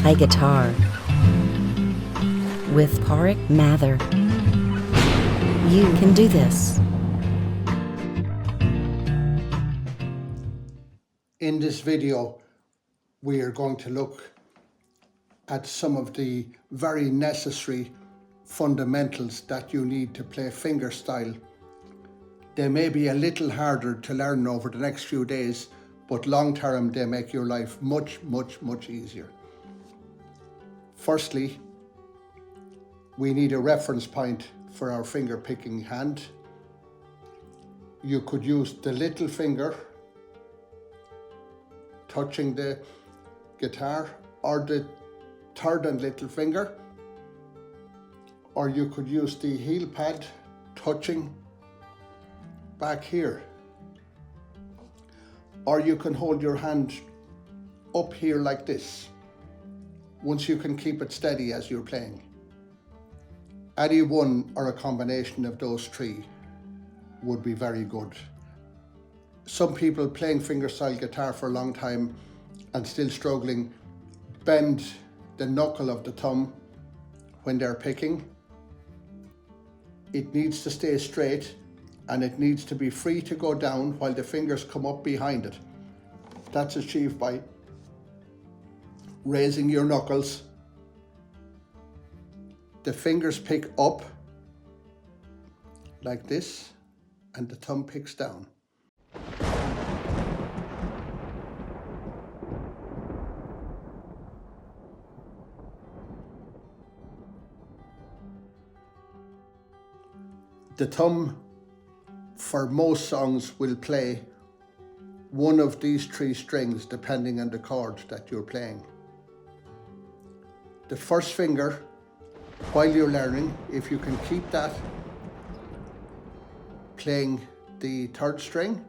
play guitar with Pauric Mather. You can do this. In this video, we are going to look at some of the very necessary fundamentals that you need to play fingerstyle. They may be a little harder to learn over the next few days, but long term they make your life much easier. Firstly, we need a reference point for our finger picking hand. You could use the little finger touching the guitar, or the third and little finger, or you could use the heel pad touching back here, or you can hold your hand up here like this, once you can keep it steady as you're playing. Any one or a combination of those three would be very good. Some people playing fingerstyle guitar for a long time and still struggling bend the knuckle of the thumb when they're picking. It needs to stay straight and it needs to be free to go down while the fingers come up behind it. That's achieved by raising your knuckles. The fingers pick up like this and the thumb picks down. The thumb for most songs will play one of these three strings depending on the chord that you're playing. The first finger, while you're learning, if you can keep that playing the third string,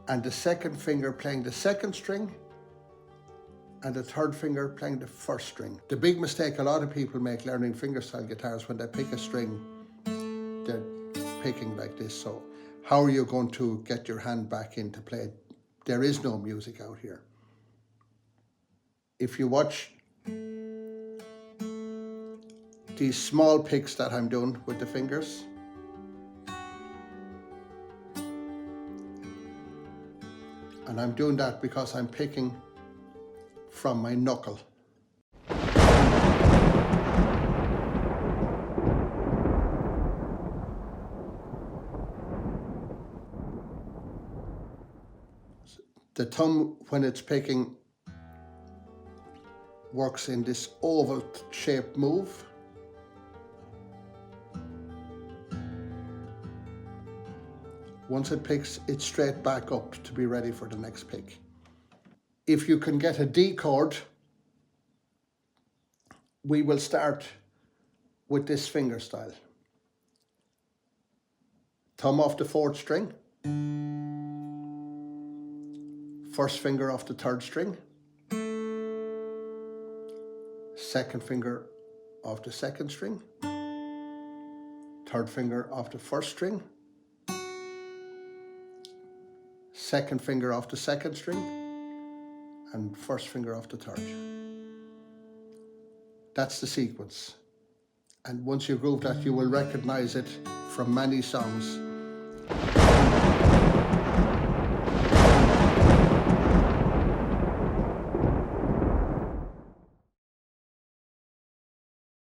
and the second finger playing the second string, and the third finger playing the first string. The big mistake a lot of people make learning fingerstyle guitars, when they pick a string, they're picking like this. So how are you going to get your hand back into play? There is no music out here. If you watch these small picks that I'm doing with the fingers, and I'm doing that because I'm picking from my knuckle. The thumb, when it's picking, works in this oval shaped move. Once it picks, it's straight back up to be ready for the next pick. If you can get a D chord, we will start with this fingerstyle. Thumb off the fourth string, first finger off the third string, second finger off the second string, third finger off the first string, second finger off the second string, and first finger off the third. That's the sequence. And once you groove that, you will recognize it from many songs.